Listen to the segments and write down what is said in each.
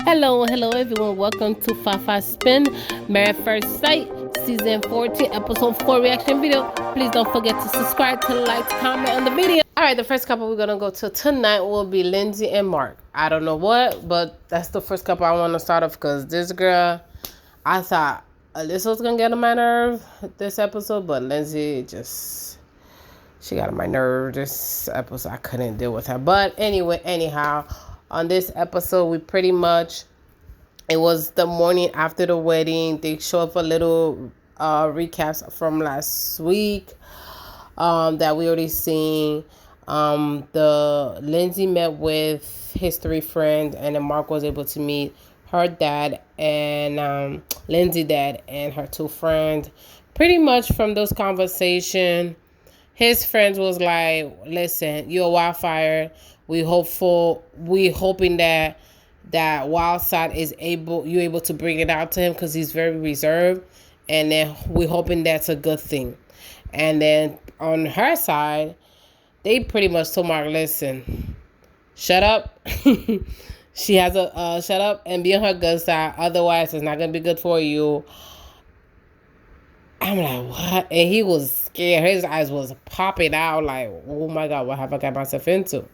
Hello everyone. Welcome to Fafa Spin Married First Sight Season 14 Episode 4 reaction video. Please don't forget to subscribe, to like, to comment on the video. Alright, the first couple we're gonna go to tonight will be Lindsay and Mark. I don't know what, but that's the first couple I want to start off because this girl, I thought Alyssa was gonna get on my nerve this episode, but Lindsay she got on my nerve this episode. I couldn't deal with her. But anyhow, on this episode, it was the morning after the wedding. They show up a little recaps from last week that we already seen. The Lindsay met with his three friends, and then Mark was able to meet her dad and Lindsay dad and her two friends. Pretty much from those conversations, his friends was like, listen, you're a wildfire. We hoping that wild side you're able to bring it out to him because he's very reserved. And then we hoping that's a good thing. And then on her side, they pretty much told Mark, listen, shut up. She has a shut up and be on her good side. Otherwise, it's not going to be good for you. I'm like, what? And he was scared. His eyes was popping out like, oh my God, what have I got myself into?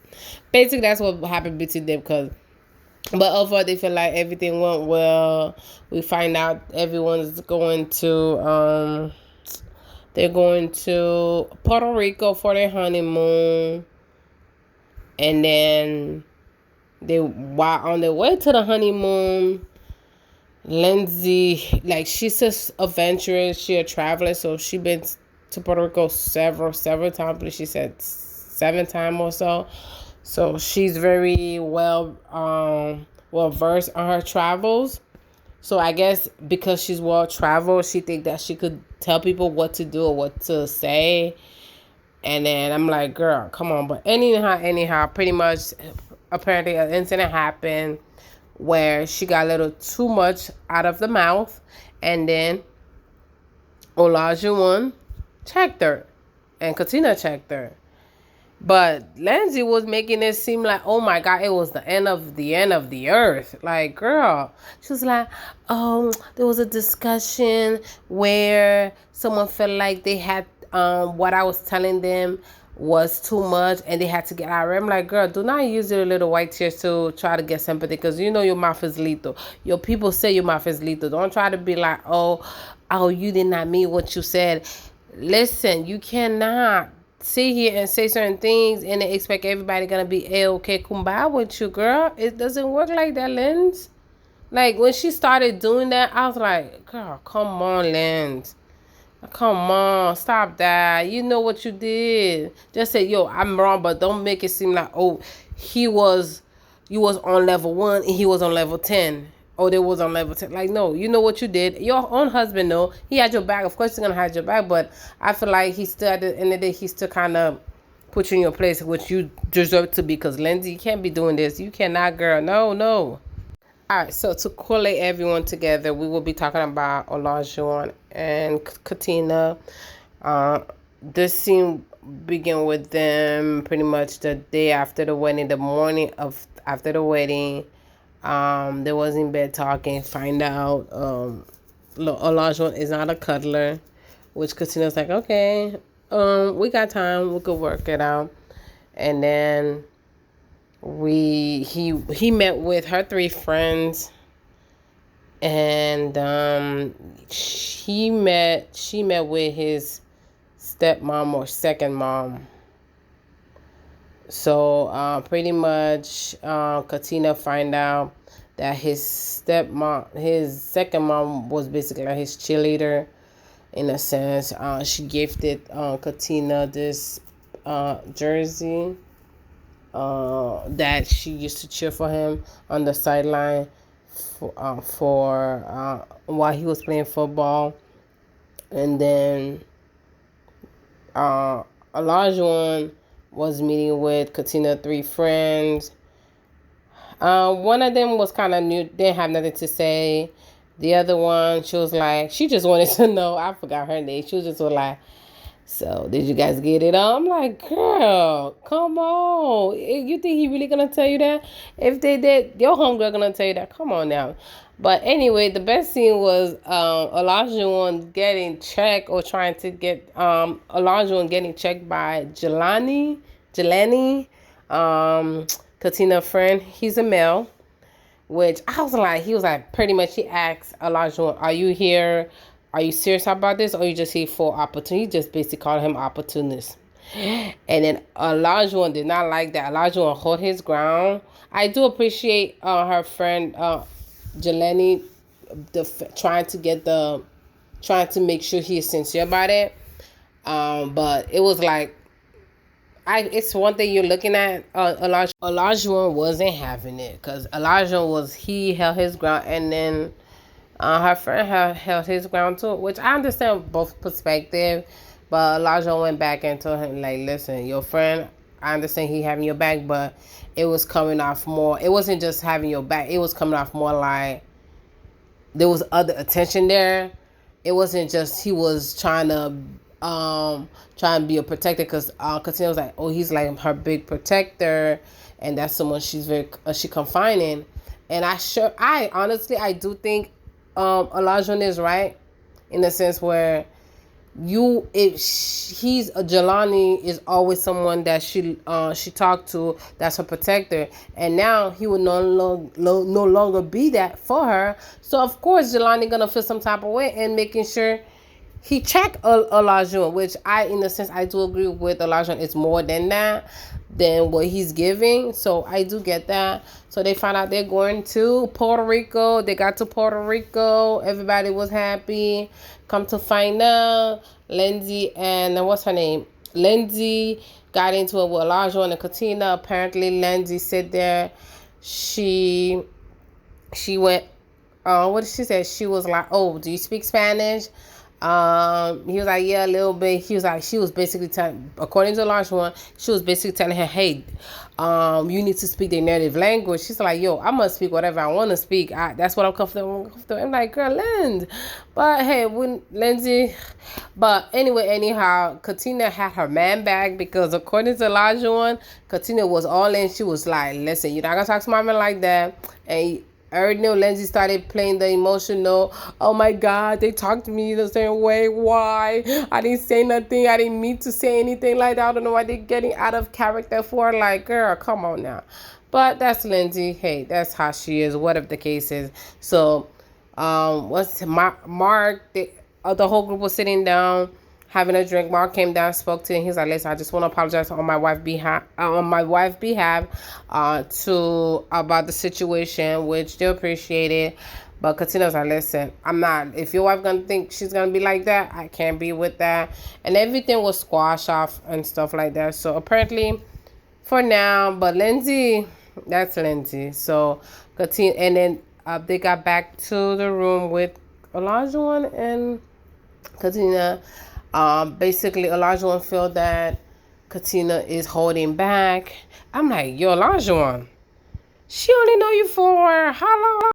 Basically, that's what happened between them. But overall, they feel like everything went well. We find out everyone's going to, they're going to Puerto Rico for their honeymoon. And then while on their way to the honeymoon, Lindsay, like, she's just adventurous. She a traveler, so she been to Puerto Rico several times. But she said 7 times or so. So she's very well versed on her travels. So I guess because she's well traveled, she think that she could tell people what to do or what to say. And then I'm like, girl, come on. But anyhow, pretty much, apparently an incident happened where she got a little too much out of the mouth, and then Olajuwon checked her, and Katina checked her. But Lindsay was making it seem like, oh my God, it was the end of the earth. Like, girl, she was like, there was a discussion where someone felt like they had what I was telling them was too much and they had to get out of it. I'm like, girl, do not use your little white tears to try to get sympathy, because you know your mouth is lethal. Your people say your mouth is lethal. Don't try to be like, oh, you did not mean what you said. Listen, you cannot sit here and say certain things and then expect everybody gonna be okay kumbaya with you, girl. It doesn't work like that, Linz. Like, when she started doing that, I was like, girl, come on, Linz. Come on, stop that. You know what you did. Just say, yo, I'm wrong, but don't make it seem like, oh, you was on level 1 and he was on level 10. Oh, they was on level 10. Like, no, you know what you did. Your own husband, know. He had your back. Of course, he's going to have your back, but I feel like he still, at the end of the day, he still kind of put you in your place, which you deserve to be, because Lindsay, you can't be doing this. You cannot, girl. No. All right, so to collate everyone together, we will be talking about Olajuwon and Katina. This scene began with them pretty much the day after the wedding, the morning after the wedding. They was in bed talking, find out Olajuwon is not a cuddler, which Katina's like, okay, we got time, we could work it out. And then he met with her 3 friends, and she met with his stepmom or second mom. So pretty much Katina find out that his second mom was basically like his cheerleader, in a sense. She gifted Katina this jersey that she used to cheer for him on the sideline for while he was playing football. And then Olajuwon was meeting with Katina 3 friends. One of them was kind of new, didn't have nothing to say. The other one, she was like, she just wanted to know, I forgot her name. She was just like, So did you guys get it? I'm like, girl, come on. You think he really gonna tell you that? If they did, your homegirl gonna tell you that. Come on now. But anyway, the best scene was Olajuwon getting checked or trying to get Olajuwon getting checked by Jelani, Katina friend. He's a male. Which I was like, he was like, pretty much he asked Elijah, are you here? Are you serious about this? Or you just here for opportunity? He just basically called him opportunist. And then Elijah did not like that. Elijah hold his ground. I do appreciate her friend Jelani trying to make sure he is sincere about it. But it was like, it's one thing you're looking at. Elijah wasn't having it because he held his ground, and then her friend held his ground too, which I understand both perspective. But Elijah went back and told him, like, listen, your friend, I understand he having your back, but it was coming off more. It wasn't just having your back. It was coming off more like there was other attention there. It wasn't just he was trying to be a protector, because Katina was like, oh, he's like her big protector, and that's someone she confining. And I honestly do think Elijah is right in the sense where Jelani is always someone that she talked to, that's her protector, and now he will no longer be that for her. So of course Jelani gonna feel some type of way, and making sure he checked Elijah, which in a sense, I do agree with Elijah. It's more than that, than what he's giving. So I do get that. So they found out they're going to Puerto Rico. They got to Puerto Rico. Everybody was happy. Come to find out, Lindsay and what's her name? Lindsay got into it with Elijah and Katina. Apparently, Lindsay sit there. She went. What did she say? She was like, "Oh, do you speak Spanish?" He was like, yeah, a little bit. He was like, she was basically telling, according to the large one, she was basically telling her, hey, you need to speak their native language. She's like, yo, I must speak whatever I want to speak. That's what I'm comfortable. I'm like, girl, Lindsay. But hey, Lindsay. But anyway, anyhow, Katina had her man back, because according to Elijah one, Katina was all in. She was like, listen, you're not gonna talk to my man like that. And I already know Lindsay started playing the emotional, oh my God, they talked to me the same way. Why? I didn't say nothing. I didn't mean to say anything like that. I don't know why they're getting out of character for. Like, girl, come on now. But that's Lindsay. Hey, that's how she is, whatever the case is. So, Mark, the whole group was sitting down, having a drink. Mark came down, spoke to him. He's like, listen, I just want to apologize on my wife's behalf, to about the situation, which they appreciated. But Katina's like, listen, I'm not. If your wife gonna think she's gonna be like that, I can't be with that. And everything was squashed off and stuff like that. So apparently, for now, but Lindsay, that's Lindsay. So Katina, and then they got back to the room with Elijah and Katina. Basically, Elijah feel that Katina is holding back. I'm like, yo, Elijah, she only know you for how long?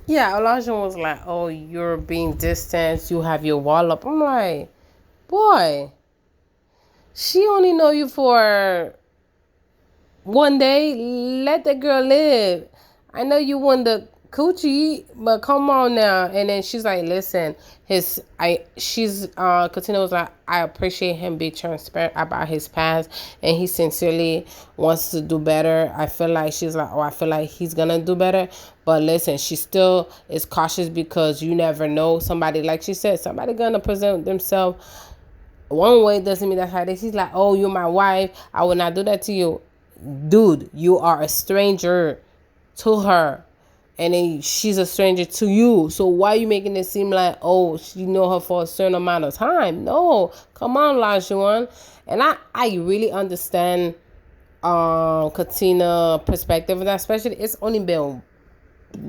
Yeah, Elijah was like, oh, you're being distant. You have your wall up. I'm like, boy, she only know you for one day. Let the girl live. I know you want the coochie, but come on now. And then she's like, listen, Katina was like, I appreciate him being transparent about his past, and he sincerely wants to do better. I feel like she's like, oh, I feel like he's gonna do better. But listen, she still is cautious, because you never know. Somebody, like she said, somebody gonna present themselves one way, doesn't mean that's how they. She's like, oh, you're my wife, I would not do that to you. Dude, you are a stranger to her, and then she's a stranger to you. So why are you making it seem like, oh, you know her for a certain amount of time? No, come on, Lajuan. And I really understand Katina perspective of that, especially it's only been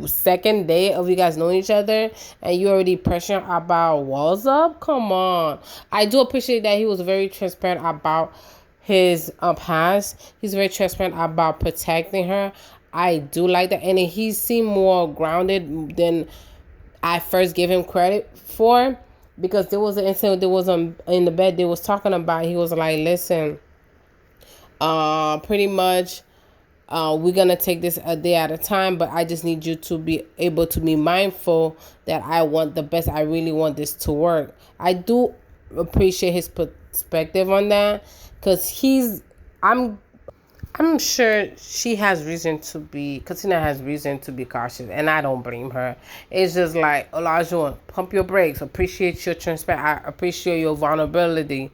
second day of you guys knowing each other, and you already pressuring about walls up. Come on. I do appreciate that he was very transparent about his past. He's very transparent about protecting her. I do like that, and he seemed more grounded than I first gave him credit for. because there was an incident, there was in the bed, they was talking about, he was like, listen, pretty much, we're gonna take this a day at a time, but I just need you to be able to be mindful that I want the best. I really want this to work. I do appreciate his perspective on that, because I'm sure she has reason to be, Katina has reason to be cautious, and I don't blame her. It's just like, Olajuwon, pump your brakes. Appreciate your transparency. I appreciate your vulnerability.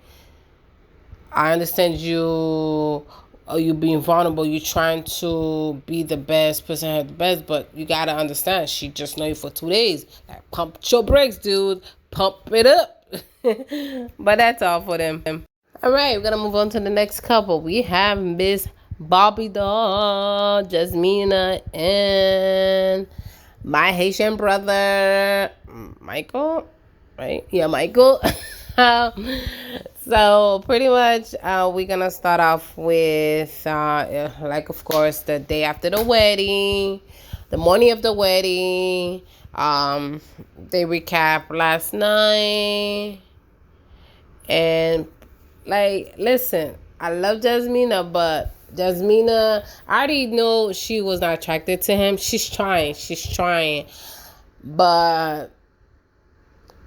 I understand you being vulnerable. You trying to be the best, present her the best, but you gotta understand, she just know you for 2 days. Like, pump your brakes, dude. Pump it up. But that's all for them. All right, we're gonna move on to the next couple. We have Miss Bobby Doll, Jasmina, and my Haitian brother, Michael, right? Yeah, Michael. So pretty much, we're gonna start off with, like, of course, the day after the wedding, the morning of the wedding. They recap last night, and like, listen, I love Jasmina, but Jasmina, I already know she was not attracted to him. She's trying. But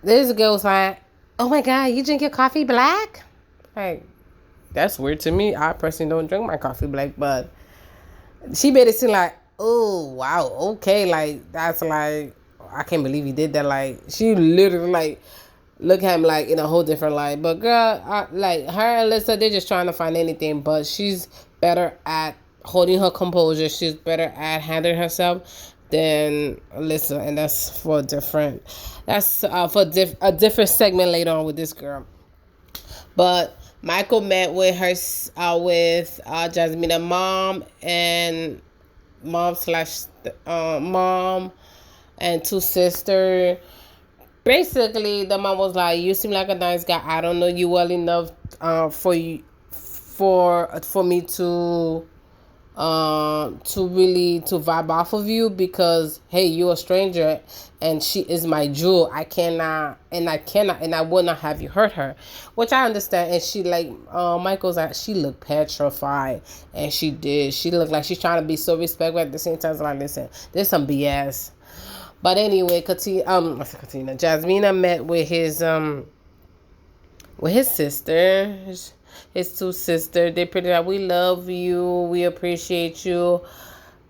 this girl was like, oh my God, you drink your coffee black? Like, that's weird to me. I personally don't drink my coffee black, but she made it seem like, oh, wow, okay. Like, that's like, I can't believe he did that. Like, she literally, like, look at him like in a whole different light. But girl, like, her and Alyssa, they're just trying to find anything. But she's better at holding her composure. She's better at handling herself than Alyssa, and that's for different. That's for a different segment later on with this girl. But Michael met with her with Jasmina mom and mom and two sisters. Basically, the mom was like, you seem like a nice guy. I don't know you well enough for me to really to vibe off of you, because hey, you're a stranger and she is my jewel. I will not have you hurt her, which I understand. And she, like, Michael's like, she looked petrified, and she looked like she's trying to be so respectful, at the same time, like, listen, there's some BS. But anyway, Jasmina met with his sister, his two sisters. They pretty like, we love you, we appreciate you.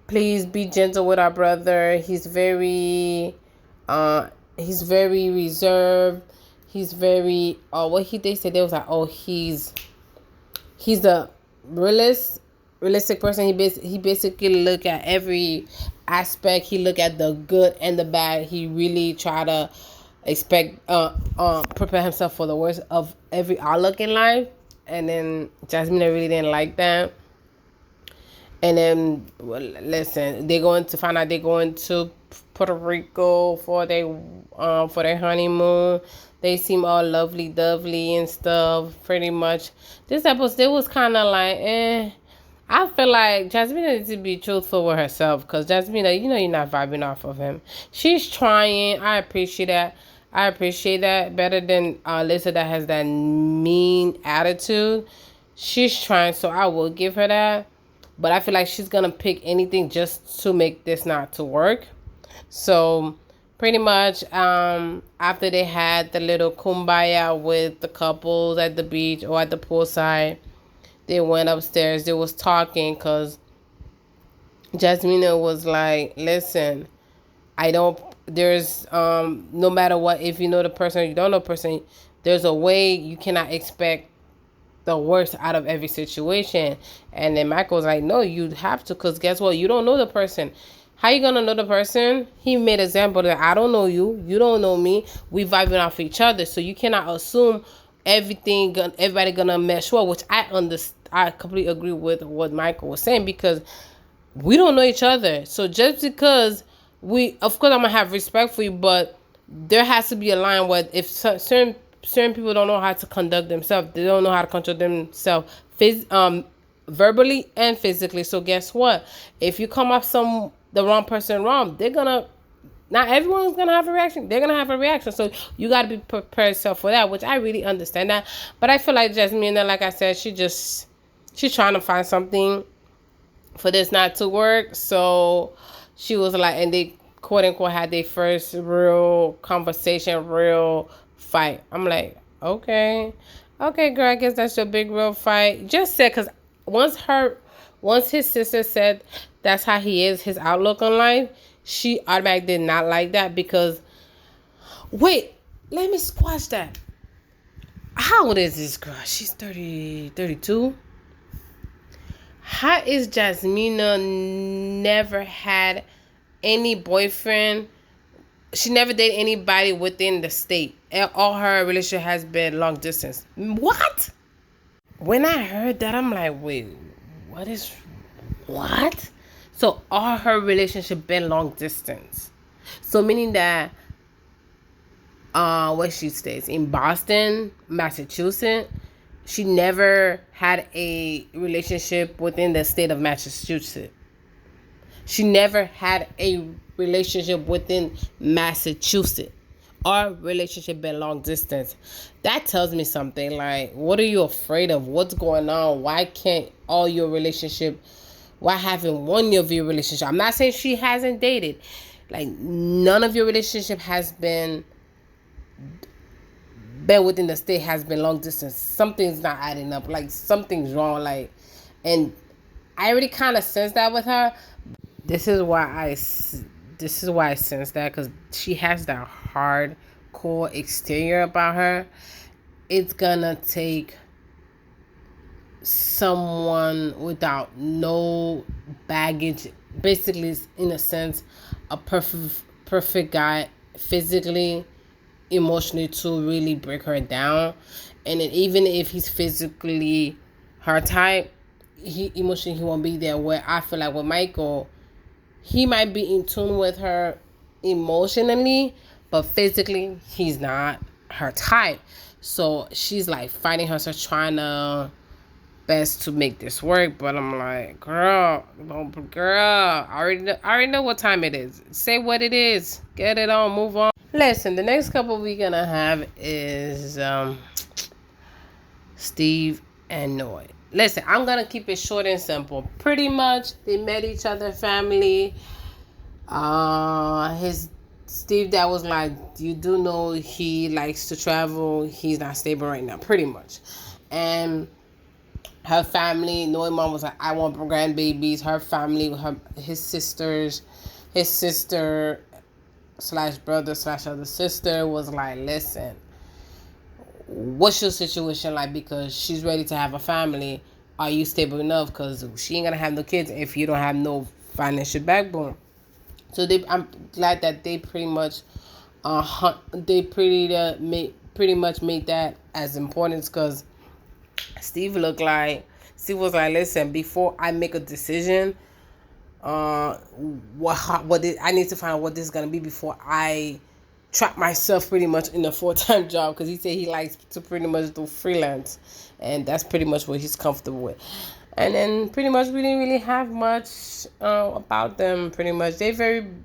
Please be gentle with our brother. He's very reserved. He's very they said, they was like, oh, he's a realistic person. He basically look at every aspect. He look at the good and the bad. He really try to prepare himself for the worst of every outlook in life. And then Jasmine really didn't like that. And then, well, listen, they're going to find out they're going to Puerto Rico for their honeymoon. They seem all lovely dovely and stuff. Pretty much, this episode was kind of like, I feel like Jasmine needs to be truthful with herself, because Jasmine, you're not vibing off of him. She's trying. I appreciate that. Better than Alyssa, that has that mean attitude. She's trying, so I will give her that. But I feel like she's going to pick anything just to make this not to work. So pretty much, after they had the little kumbaya with the couples at the beach or at the poolside, they went upstairs. They was talking, because Jasmina was like, listen, there's no matter what, if you know the person or you don't know the person, there's a way. You cannot expect the worst out of every situation. And then Michael was like, no, you have to, because guess what, you don't know the person. How you gonna know the person? He made an example that I don't know you, you don't know me, we vibing off each other, so you cannot assume everybody gonna mesh well, which I completely agree with what Michael was saying, because we don't know each other. So just because of course I'm gonna have respect for you, but there has to be a line where if certain people don't know how to conduct themselves, they don't know how to control themselves verbally and physically. So guess what? If you come off the wrong person wrong, they're gonna Not everyone's gonna have a reaction. They're gonna have a reaction, so you gotta be prepared yourself for that. Which I really understand that, but I feel like Jasmine, like I said, she's trying to find something for this not to work. So she was like, and they quote unquote had their first real conversation, real fight. I'm like, okay, girl, I guess that's your big real fight. Just said, because once his sister said that's how he is, his outlook on life, she automatically did not like that. Because wait, let me squash that. How old is this girl? She's 32. How is Jasmina never had any boyfriend? She never dated anybody within the state. All her relationship has been long distance. What? When I heard that, I'm like, wait, what? So all her relationship been long distance. So meaning that where she stays in Boston, Massachusetts, she never had a relationship within the state of Massachusetts. She never had a relationship within Massachusetts. Our relationship been long distance. That tells me something. Like, what are you afraid of? What's going on? Why can't all your relationship? Why haven't one of your relationship? I'm not saying she hasn't dated. Like, none of your relationship has been within the state, has been long distance. Something's not adding up. Like, something's wrong. Like, and I already kind of sensed that with her. This is why I sense that, because she has that hardcore exterior about her. It's gonna take someone without no baggage, basically, in a sense, a perfect guy, physically, emotionally, to really break her down. And then even if he's physically her type, emotionally he won't be there. Where I feel like with Michael, he might be in tune with her emotionally, but physically he's not her type. So she's like fighting herself, trying to best to make this work. But I'm like, girl, I already know what time it is. Say what it is. Get it on, move on. Listen, the next couple we're gonna have is Steve and Noy. Listen, I'm gonna keep it short and simple. Pretty much, they met each other, family. His Steve dad was like, you do know he likes to travel. He's not stable right now, pretty much. And her family, Noy mom was like, I want grandbabies. Her family, his sister slash brother slash other sister was like, listen, what's your situation like? Because she's ready to have a family. Are you stable enough? Because she ain't gonna have no kids if you don't have no financial backbone. So I'm glad that they pretty much pretty much made that as important. Because Steve was like, listen, before I make a decision, I need to find out what this is gonna be before I trap myself pretty much in a full-time job. Because he said he likes to pretty much do freelance, and that's pretty much what he's comfortable with. And then pretty much we didn't really have much about them. Pretty much they've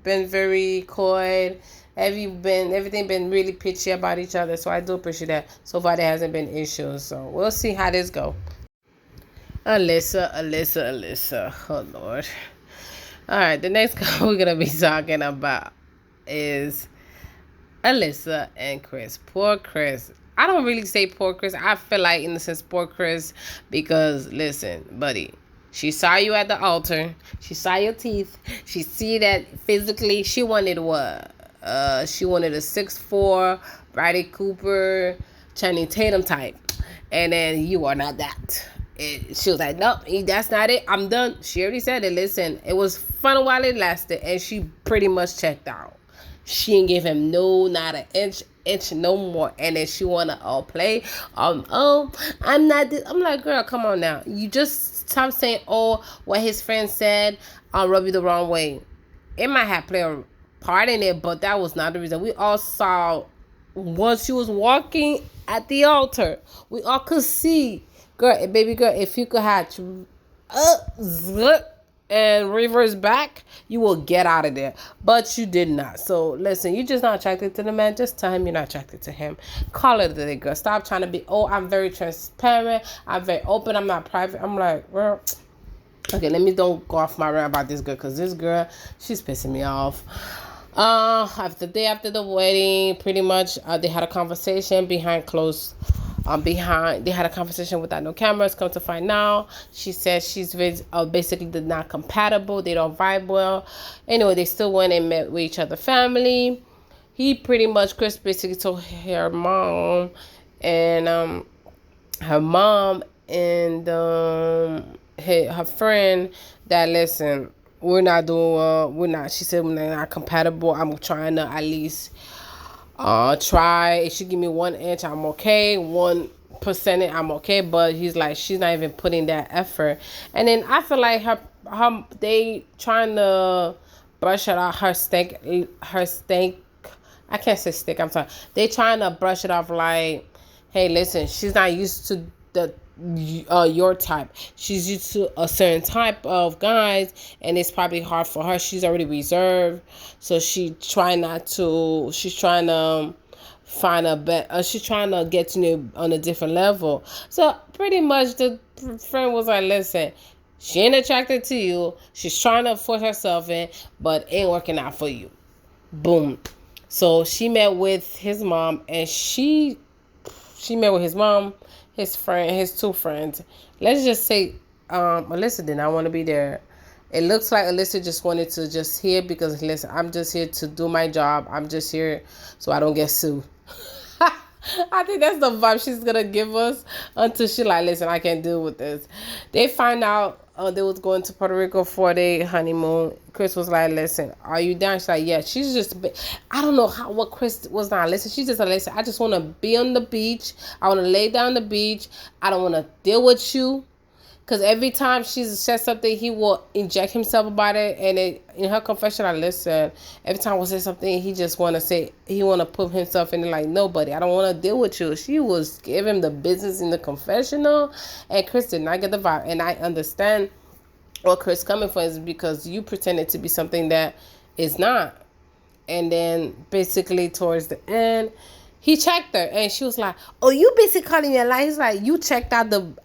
been very coy. Everything been really pitchy about each other. So I do appreciate that. So far there hasn't been issues. So we'll see how this go. Alyssa. Oh Lord. All right, the next couple we're gonna be talking about is Alyssa and Chris. Poor Chris. I don't really say poor Chris. I feel like, in the sense, poor Chris, because, listen, buddy, she saw you at the altar. She saw your teeth. She see that physically she wanted what? She wanted a 6'4", Bradley Cooper, Channing Tatum type. And then you are not that. She was like, nope, that's not it. I'm done. She already said it. Listen, it was fun while it lasted, and she pretty much checked out. She ain't give him not an inch no more. And then she wanna play. I'm not this. I'm like, girl, come on now. You just stop saying what his friend said. I'll rub you the wrong way. It might have played a part in it, but that was not the reason. We all saw once she was walking at the altar. We all could see, girl, baby girl, if you could have and reverse back, you will get out of there. But you did not. So listen, you're just not attracted to the man. Just tell him you're not attracted to him. Call it a day, girl. Stop trying to be, oh, I'm very transparent. I'm very open. I'm not private. I'm like, well, okay, let me don't go off my rant about this girl, because this girl, she's pissing me off. After the day after the wedding, pretty much they had a conversation behind closed. They had a conversation without no cameras. Come to find out, she said she's basically not compatible. They don't vibe well. Anyway, they still went and met with each other's family. Chris basically told her mom and her friend that, listen, we're not doing well. She said we're not compatible. I'm trying to at least try. If she give me 1 inch, I'm okay. 1%, I'm okay. But he's like, she's not even putting that effort. And then I feel like they trying to brush it out. Her stank. I can't say stick. I'm sorry. They trying to brush it off like, hey, listen, she's not used to your type. She's used to a certain type of guys, and it's probably hard for her. She's already reserved, so she's trying to find a bet. She's trying to get to know on a different level. So pretty much the friend was like, listen, she ain't attracted to you. She's trying to force herself in, but ain't working out for you. Boom. So she met with his mom, and she met with his mom, his friend, his 2 friends. Let's just say Alyssa did not want to be there. It looks like Alyssa just wanted to just hear, because listen, I'm just here to do my job. I'm just here so I don't get sued. I think that's the vibe she's gonna give us until she like, listen, I can't deal with this. They find out they was going to Puerto Rico for their honeymoon. Chris was like, listen, are you down? She's like, yeah. She's just, I don't know what Chris was not. Listen, she's just like, listen, I just want to be on the beach. I want to lay down on the beach. I don't want to deal with you. Because every time she says something, he will inject himself about it. And in her confession, I listen. Every time we say something, he just want to say, he want to put himself in it like, nobody, I don't want to deal with you. She was giving him the business in the confessional. And Chris did not get the vibe. And I understand what Chris coming for is because you pretended to be something that is not. And then basically towards the end, he checked her. And she was like, oh, you basically calling me a lie. He's like, you checked out the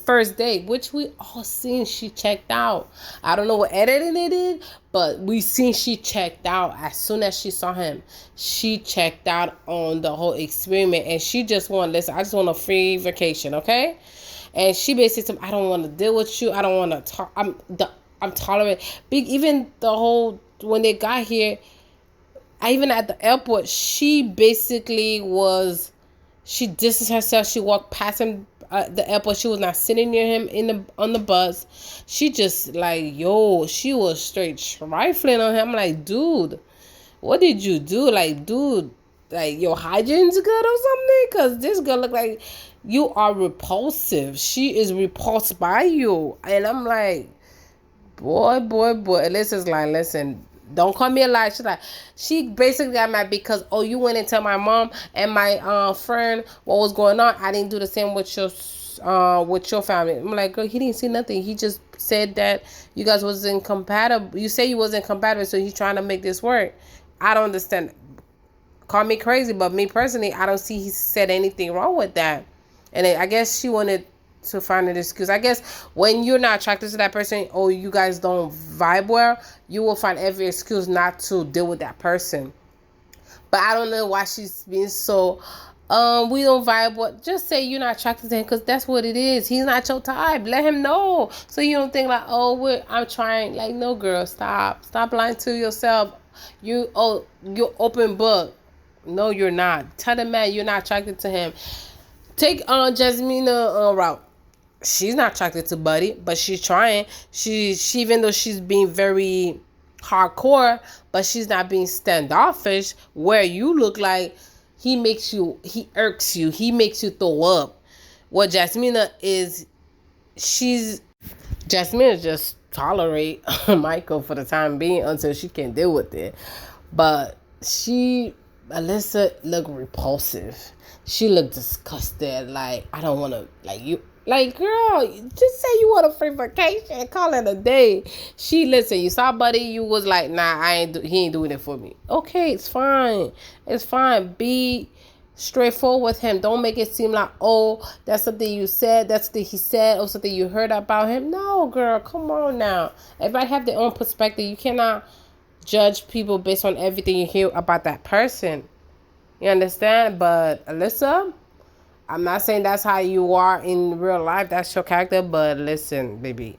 first date, which we all seen she checked out. I don't know what editing it is, but we seen she checked out as soon as she saw him. She checked out on the whole experiment, and she just want, listen, I just want a free vacation, okay? And she basically said, I don't want to deal with you. I don't want to talk. I'm tolerant. Even the whole, when they got here, even at the airport, she basically was, she distanced herself. She walked past him at the airport. She was not sitting near him on the bus. She just like, she was straight trifling on him. I'm like, dude, what did you do? Like, dude, like your hygiene's good or something? Because this girl look like you are repulsive. She is repulsed by you. And I'm like, boy. Alyssa's like, listen, don't call me a lie. She basically got mad because, you went and tell my mom and my friend what was going on. I didn't do the same with your family. I'm like, girl, he didn't say nothing. He just said that you guys wasn't compatible. You say you wasn't compatible, so he's trying to make this work. I don't understand. Call me crazy, but me personally, I don't see he said anything wrong with that. And I guess she wanted to find an excuse. I guess when you're not attracted to that person, or you guys don't vibe well, you will find every excuse not to deal with that person. But I don't know why she's being so we don't vibe. What? Just say you're not attracted to him, because that's what it is. He's not your type. Let him know, so you don't think like, I'm trying. Like, no, girl, stop lying to yourself. You're open book. No, you're not. Tell the man you're not attracted to him. Take Jasmina route. She's not attracted to Buddy, but she's trying. She even though she's being very hardcore, but she's not being standoffish, where you look like he irks you, he makes you throw up. What Jasmina just tolerate Michael for the time being until she can deal with it. But Alyssa looked repulsive. She looked disgusted. Like, I don't want to, like, you. Like, girl, just say you want a free vacation and call it a day. She listen, you saw buddy, you was like, nah, he ain't doing it for me. Okay, it's fine. It's fine. Be straightforward with him. Don't make it seem like, oh, that's something you said, that's something he said, or something you heard about him. No, girl, come on now. Everybody have their own perspective. You cannot judge people based on everything you hear about that person. You understand? But Alyssa, I'm not saying that's how you are in real life. That's your character. But listen, baby,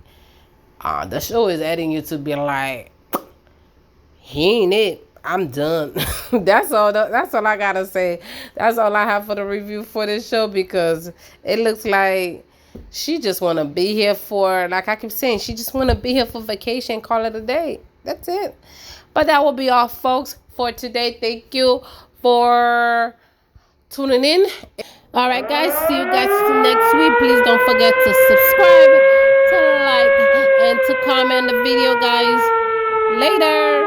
the show is adding you to be like, he ain't it. I'm done. That's all. That's all I gotta say. That's all I have for the review for this show, because it looks like she just wanna be here for, like I keep saying, she just wanna be here for vacation. Call it a day. That's it. But that will be all, folks, for today. Thank you for tuning in. All right, guys. See you guys next week. Please don't forget to subscribe, to like, and to comment the video, guys. Later.